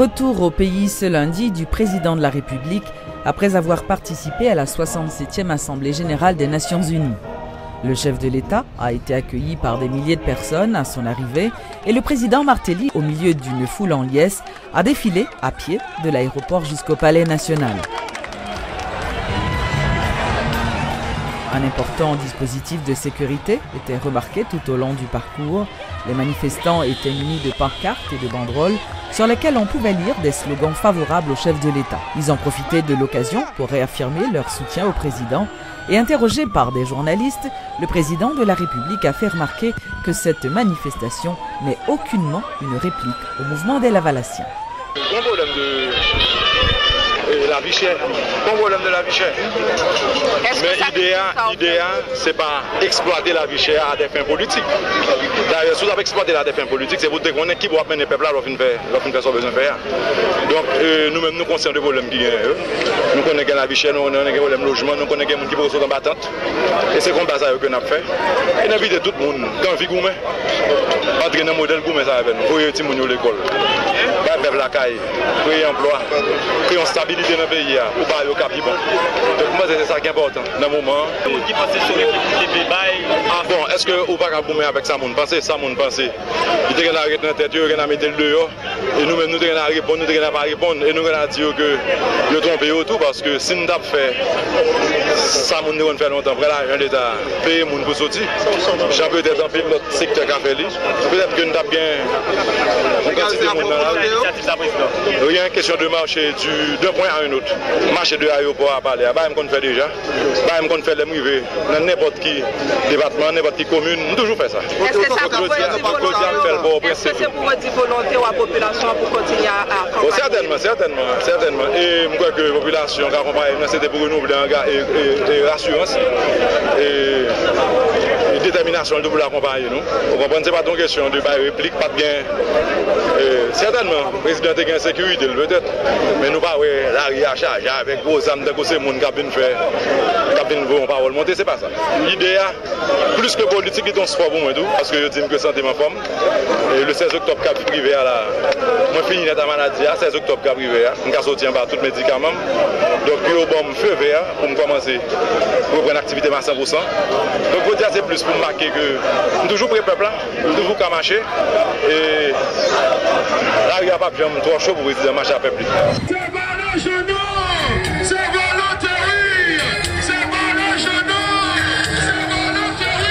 Retour au pays ce lundi du président de la République après avoir participé à la 67e Assemblée générale des Nations unies. Le chef de l'État a été accueilli par des milliers de personnes à son arrivée et le président Martelly, au milieu d'une foule en liesse, a défilé à pied de l'aéroport jusqu'au Palais national. Un important dispositif de sécurité était remarqué tout au long du parcours. Les manifestants étaient munis de pancartes et de banderoles sur lesquelles on pouvait lire des slogans favorables au chef de l'État. Ils ont profité de l'occasion pour réaffirmer leur soutien au président. Et interrogé par des journalistes, le président de la République a fait remarquer que cette manifestation n'est aucunement une réplique au mouvement des Lavalassiens. La vie chère, pas problème de la vie chère. Mais l'idée, c'est pas exploiter la vie chère à des fins politiques. D'ailleurs, si vous avez exploité la des fins politiques, c'est pour dire qu'on est qui doit mener le peuple là, l'offre faire son besoin de faire. Donc, nous-mêmes, nous concernons des problèmes qui sont. Nous connaissons la vie chère, nous connaissons les problèmes logement, nous connaissons les gens qui vont sauter en battante. Et c'est comme ça que nous avons fait. Et nous invitons tout le monde, quand vie gourmet, entrer dans le modèle gourmet, ça avec nous. Vous voyez, à l'école. Faire la caille, créer emploi, créer une stabilité dans le pays pour pas au cap bon. Donc moi c'est ça qui est important dans le moment. Qui passe sur les débats. Ah bon, est-ce que vous pas capable avec ça mon penser, ça mon penser. Il te arrêter dans tête, il a mettre le dehors et nous même nous devons répondre, nous devons pas répondre et nous devons dire que nous trompé tout parce que si nous avons fait ça mon devons faire longtemps après là l'État payer mon pour sortir. J'en peut être dans notre secteur qu'a fait peut-être que nous avons bien il y a une question de marché d'un point à un autre. Marché de l'aéroport à parler. Je qu'on fait déjà. Je qu'on fait les privés. Dans n'importe qui département, n'importe qui commune. Nous toujours fait ça. Est-ce que ça peut c'est pour dire volonté à la population pour continuer à accompagner? Certainement. Et je crois que la population qui accompagne, c'était pour renouveler et rassurance. Et détermination de l'accompagner. Vous comprenez, ce n'est pas une question de réplique, pas de bien. Certainement, le président a une sécurité peut-être, mais nous pas l'arrière à charge avec vos âmes de ces gens qui ont fait, qui ont parole monter, c'est pas ça. L'idée, plus que politique, ils ont ce pour moi tout, parce que je dis que santé ma femme. Et le 16 octobre, cap privé, là, moi fini la maladie, 16 octobre, cap privé, je suis sorti par tous les médicaments. Donc, il y a un feu vert pour me commencer, pour prendre une activité à 100%. Donc, vous dire c'est plus pour marquer que nous toujours prêts peuple, nous toujours qu'à marcher. Et là, il n'y a pas de trop chaud pour résister à marcher à peuple. C'est pas le genou, c'est volontaire, c'est pas le genou, c'est volontaire.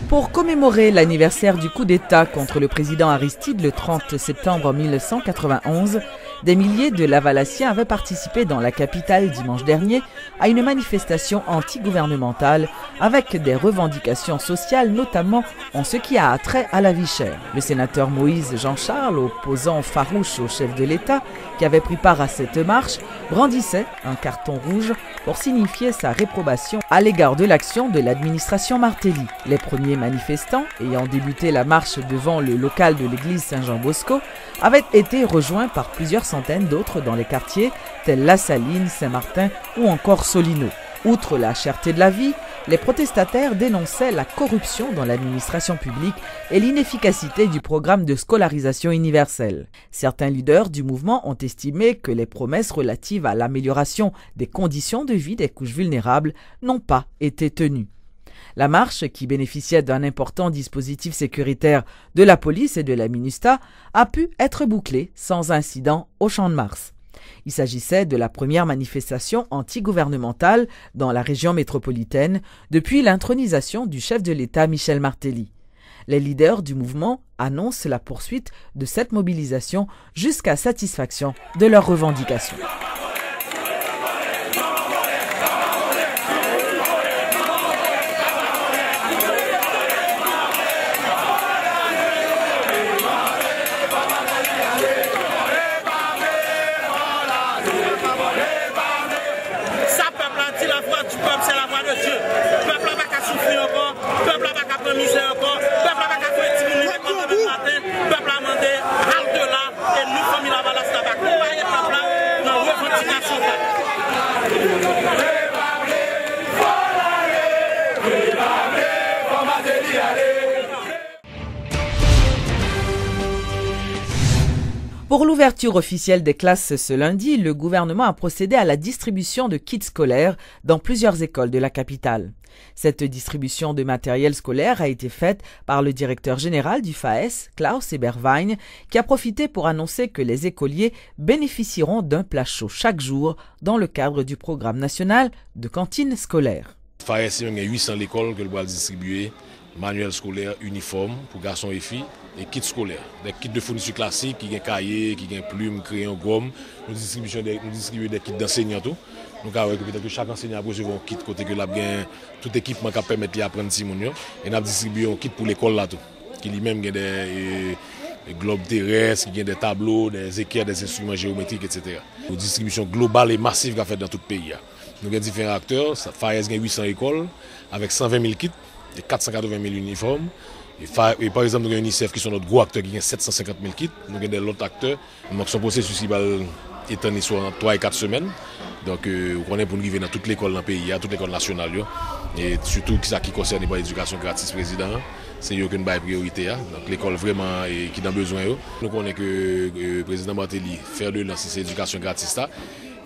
Pour commémorer l'anniversaire du coup d'État contre le président Aristide le 30 septembre 1991, des milliers de Lavalassiens avaient participé dans la capitale dimanche dernier à une manifestation anti-gouvernementale avec des revendications sociales, notamment en ce qui a trait à la vie chère. Le sénateur Moïse Jean-Charles, opposant farouche au chef de l'État, qui avait pris part à cette marche, brandissait un carton rouge pour signifier sa réprobation à l'égard de l'action de l'administration Martelly. Les premiers manifestants, ayant débuté la marche devant le local de l'église Saint-Jean-Bosco, avaient été rejoints par plusieurs centaines d'autres dans les quartiers tels La Saline, Saint-Martin ou encore Solino. Outre la cherté de la vie, les protestataires dénonçaient la corruption dans l'administration publique et l'inefficacité du programme de scolarisation universelle. Certains leaders du mouvement ont estimé que les promesses relatives à l'amélioration des conditions de vie des couches vulnérables n'ont pas été tenues. La marche, qui bénéficiait d'un important dispositif sécuritaire de la police et de la MINUSTAH, a pu être bouclée sans incident au Champ de Mars. Il s'agissait de la première manifestation anti-gouvernementale dans la région métropolitaine depuis l'intronisation du chef de l'État Michel Martelly. Les leaders du mouvement annoncent la poursuite de cette mobilisation jusqu'à satisfaction de leurs revendications. Pour l'ouverture officielle des classes ce lundi, le gouvernement a procédé à la distribution de kits scolaires dans plusieurs écoles de la capitale. Cette distribution de matériel scolaire a été faite par le directeur général du FAES, Klaus Eberwein, qui a profité pour annoncer que les écoliers bénéficieront d'un plat chaud chaque jour dans le cadre du programme national de cantine scolaire. FAES, il y a 800 écoles que le va distribuer, manuel scolaire, uniforme pour garçons et filles, et kits scolaires. Des kits de fourniture classiques, qui ont cahiers, qui ont plumes, crayons, gomme. Nous distribuons des kits d'enseignants. Nous avons peut-être que chaque enseignant a reçu un kit côté que tout équipement qui permet d'apprendre Simonio. Et nous avons distribué un kit pour l'école là, qui lui-même a des globes terrestres, qui a des tableaux, des équerres, des instruments géométriques, etc. Une distribution globale et massive qu'a fait dans tout le pays. Nous avons différents acteurs. FAES a 800 écoles avec 120 000 kits et 480 000 uniformes. Et par exemple, nous avons UNICEF qui sont notre gros acteur qui a 750 000 kits. Nous avons des autres acteurs. Donc, son processus va étendre sur 3 et 4 semaines. Donc, on est pour nous arriver dans toute l'école dans le pays, toute l'école nationale. Et surtout, ce qui concerne l'éducation gratis président, c'est eux qui nous avons priorité. Donc, l'école vraiment qui a besoin. Nous connaissons que le président Martelly fait de lancer cette éducation gratis.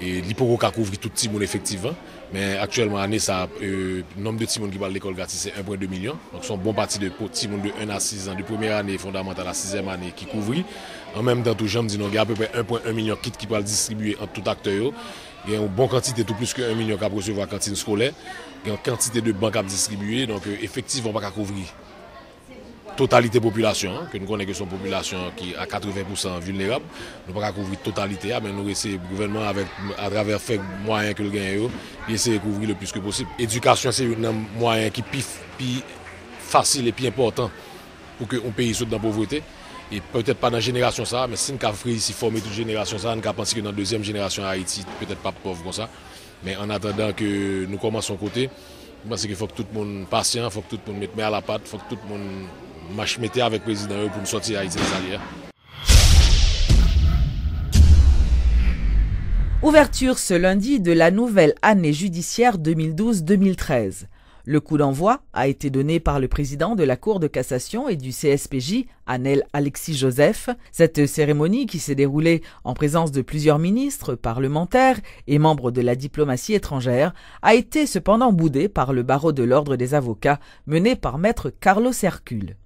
Et l'hypoco a couvert tout le monde effectivement. Mais actuellement, année, le nombre de petits qui parlent de l'école gratis, c'est 1,2 million. Donc, c'est une bonne partie de petits de 1 à 6 ans, de première année fondamentale à 6e année qui couvrent. En même temps, tout le monde dit qu'il y a à peu près 1,1 million de kits qui peuvent distribuer entre tout acteur. Il y a une bonne quantité, tout plus que 1 million qui peuvent recevoir la cantine scolaire. Il y a une quantité de banques à distribuer. Donc, effectivement, on ne va pas couvrir totalité population, que nous connaissons que son population qui est à 80% vulnérable. Nous ne pouvons pas couvrir totalité, mais nous essayons le gouvernement à travers les moyens que le gagne, essayer de couvrir le plus que possible. L'éducation, c'est un moyen qui est plus facile et plus important pour qu'un pays sorte dans la pauvreté. Et peut-être pas dans la génération ça, mais si nous avons ici former toute génération ça, nous avons pensé que dans la deuxième génération à Haïti, peut-être pas pauvre comme ça. Mais en attendant que nous commençons côté, je pense qu'il faut que tout le monde patient, il faut que tout le monde mette main à la pâte, il faut que tout le monde marche avec le président pour nous sortir Haïti des alliés. Ouverture ce lundi de la nouvelle année judiciaire 2012-2013. Le coup d'envoi a été donné par le président de la Cour de cassation et du CSPJ, Anel Alexis Joseph. Cette cérémonie, qui s'est déroulée en présence de plusieurs ministres, parlementaires et membres de la diplomatie étrangère, a été cependant boudée par le barreau de l'ordre des avocats mené par maître Carlos Hercule.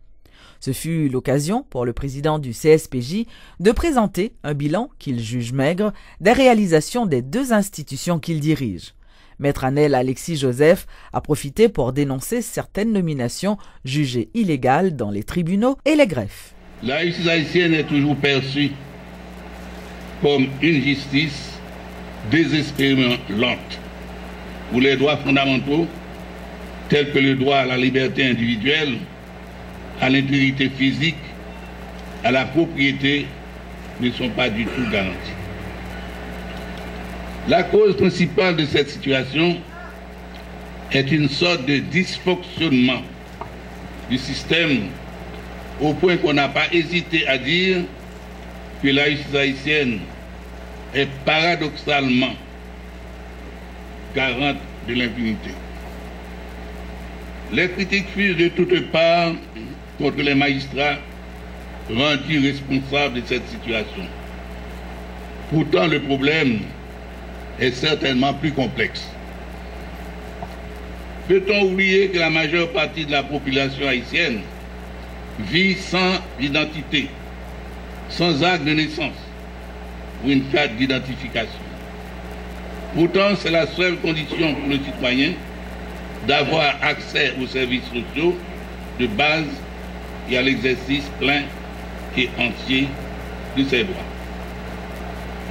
Ce fut l'occasion pour le président du CSPJ de présenter un bilan qu'il juge maigre des réalisations des 2 institutions qu'il dirige. Maître Anel Alexis Joseph a profité pour dénoncer certaines nominations jugées illégales dans les tribunaux et les greffes. La justice haïtienne est toujours perçue comme une justice désespérément lente, où les droits fondamentaux, tels que le droit à la liberté individuelle, à l'intégrité physique, à la propriété, ne sont pas du tout garantis. La cause principale de cette situation est une sorte de dysfonctionnement du système au point qu'on n'a pas hésité à dire que la justice haïtienne est paradoxalement garante de l'impunité. Les critiques fusent de toutes parts contre les magistrats rendus responsables de cette situation. Pourtant, le problème est certainement plus complexe. Peut-on oublier que la majeure partie de la population haïtienne vit sans identité, sans acte de naissance ou une carte d'identification? Pourtant, c'est la seule condition pour le citoyen d'avoir accès aux services sociaux de base et à l'exercice plein et entier de ses droits.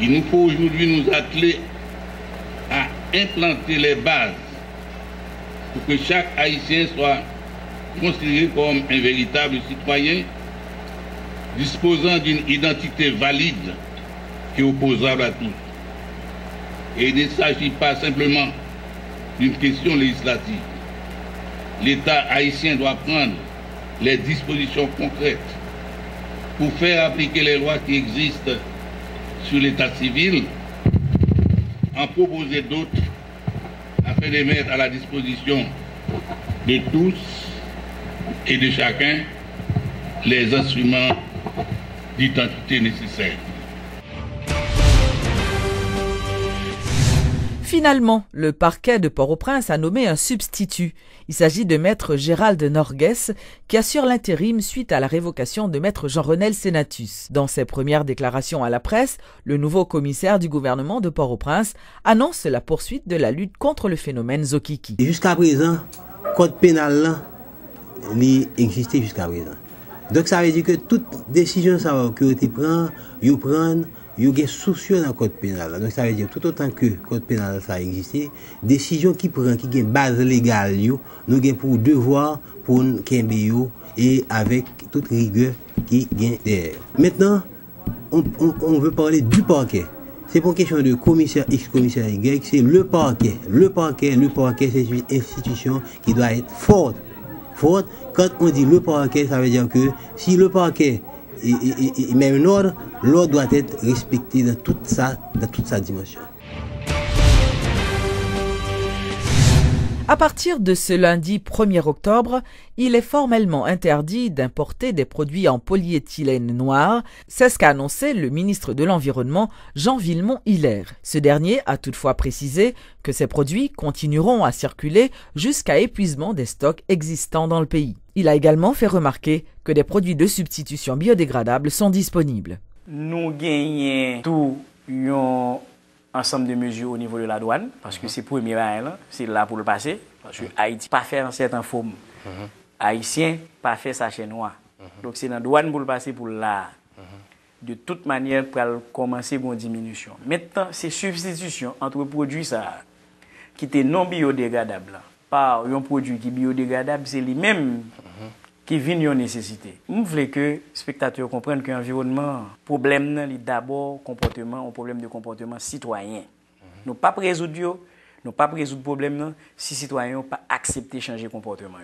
Il nous faut aujourd'hui nous atteler à implanter les bases pour que chaque Haïtien soit considéré comme un véritable citoyen disposant d'une identité valide et opposable à tous. Et il ne s'agit pas simplement d'une question législative. L'État haïtien doit prendre les dispositions concrètes pour faire appliquer les lois qui existent sur l'état civil, en proposer d'autres afin de mettre à la disposition de tous et de chacun les instruments d'identité nécessaires. Finalement, le parquet de Port-au-Prince a nommé un substitut. Il s'agit de maître Gérald Norguès, qui assure l'intérim suite à la révocation de maître Jean-Renel Senatus. Dans ses premières déclarations à la presse, le nouveau commissaire du gouvernement de Port-au-Prince annonce la poursuite de la lutte contre le phénomène Zokiki. Jusqu'à présent, le code pénal existait jusqu'à présent. Donc ça veut dire que toute décision que tu prends, tu prends, il y a soucieux dans le code pénal. Donc ça veut dire tout autant que le code pénal ça existe, décision qui prend, qui a une base légale, nous avons pour devoir pour nous et avec toute rigueur qui vient derrière. Maintenant, on veut parler du parquet. C'est pas une question de commissaire X, commissaire Y, c'est le parquet. Le parquet, c'est une institution qui doit être forte. Forte. Quand on dit le parquet, ça veut dire que si le parquet met un ordre, l'ordre doit être respecté dans toute sa dimension. À partir de ce lundi 1er octobre, il est formellement interdit d'importer des produits en polyéthylène noir. C'est ce qu'a annoncé le ministre de l'Environnement, Jean Villemont-Hilaire. Ce dernier a toutefois précisé que ces produits continueront à circuler jusqu'à épuisement des stocks existants dans le pays. Il a également fait remarquer que des produits de substitution biodégradables sont disponibles. Nous gagnons tout ensemble de mesures au niveau de la douane, parce que c'est pour le premier, c'est là pour le passer, parce que Haïti pas fait en certaines formes. Haïtien pas fait sachet noir. Donc c'est dans la douane pour le passer pour là. De toute manière, pour commencer une diminution. Maintenant, c'est substitution entre produits ça, qui étaient non biodégradables par un produit qui est biodégradable, c'est lui-même qui vient une nécessité. Je veux que les spectateurs comprennent que l'environnement, problème est d'abord un problème de comportement citoyen. Nous ne pouvons pas résoudre le problème si les citoyens n'ont pas accepté de changer de comportement.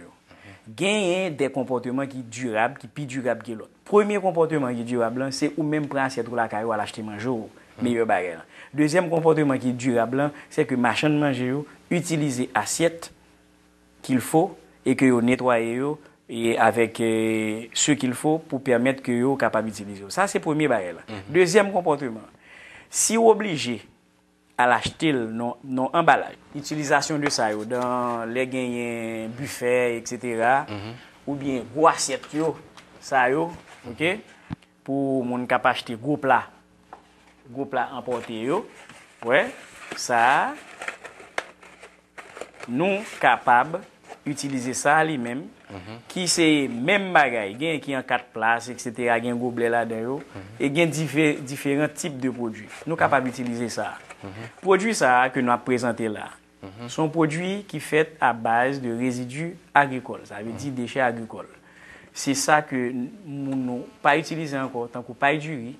Gagner des comportements qui sont durables, qui sont plus durables que l'autre. Premier comportement qui est durable, c'est ou même prendre assiette ou la caillou à l'acheter manger, meilleur bagage. Deuxième comportement qui est durable, c'est que machin de manger, utiliser assiette qu'il faut et que vous nettoyez et avec ce qu'il faut pour permettre que vous capable d'utiliser. Ça, c'est le premier bagage. Deuxième comportement, si vous obligé à l'acheter non emballage, utilisation de ça dans les gagnants buffets, etc., ou bien gros assiette, ça, ok, pour mon capable acheter gros plat emporté, ouais, ça, nous capables utiliser ça lui-même, qui c'est même bagaille, gain qui en 4 places, etc., gain gobelet là-dedans, et gain différents types de produits. Nous capables d'utiliser ça. Produits ça que nous avons présenté là, sont produits qui sont à base de résidus agricoles, ça veut dire déchets agricoles. C'est ça que nous n'avons pas utilisé encore, tant qu'on pas du riz,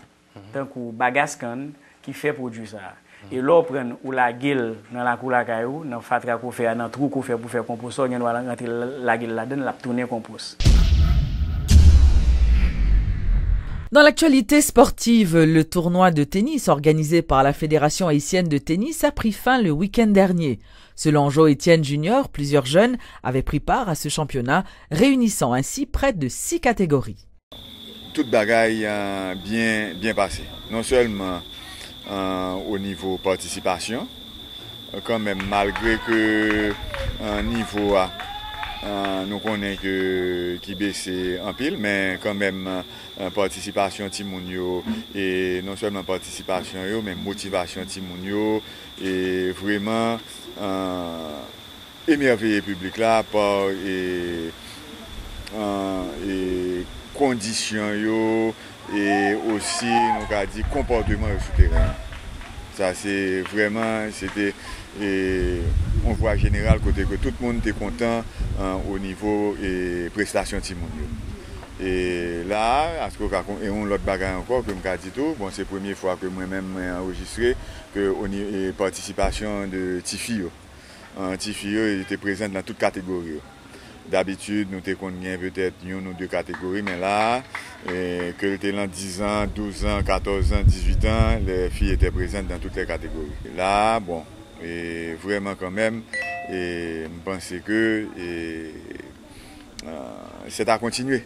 tant qu'on bagascan qui fait produit ça. Et là, on prend ou la gueule dans la cour la caillou, dans le fatra qu'on fait, dans le trou qu'on fait pour faire compost, on va rentrer la gueule là-dedans, la tourner compost. Dans l'actualité sportive, le tournoi de tennis organisé par la Fédération haïtienne de tennis a pris fin le week-end dernier. Selon Jo-Étienne Junior, plusieurs jeunes avaient pris part à ce championnat, réunissant ainsi près de 6 catégories. Toute bagaille bien passée. Non seulement au niveau participation, quand même, malgré que un niveau nous connaissons qui baisse en pile, mais quand même participation Timounio et non seulement participation mais motivation Timounio et vraiment émerveiller public là par et conditions yo et aussi nous a dit comportement souterrain. Ça c'est vraiment c'était on voit en général côté que tout le monde était content au niveau et prestation Timounio. Et là, à ce qu'on a l'autre bagage encore que je dis tout, bon c'est la première fois que moi-même j'ai enregistré que la participation de Tifio. Tifio était présente dans toutes catégories. D'habitude, nous avons peut-être une ou deux catégories, mais là, que était là 10 ans, 12 ans, 14 ans, 18 ans, les filles étaient présentes dans toutes les catégories. Là, bon, et vraiment quand même, et je pense que c'est à continuer.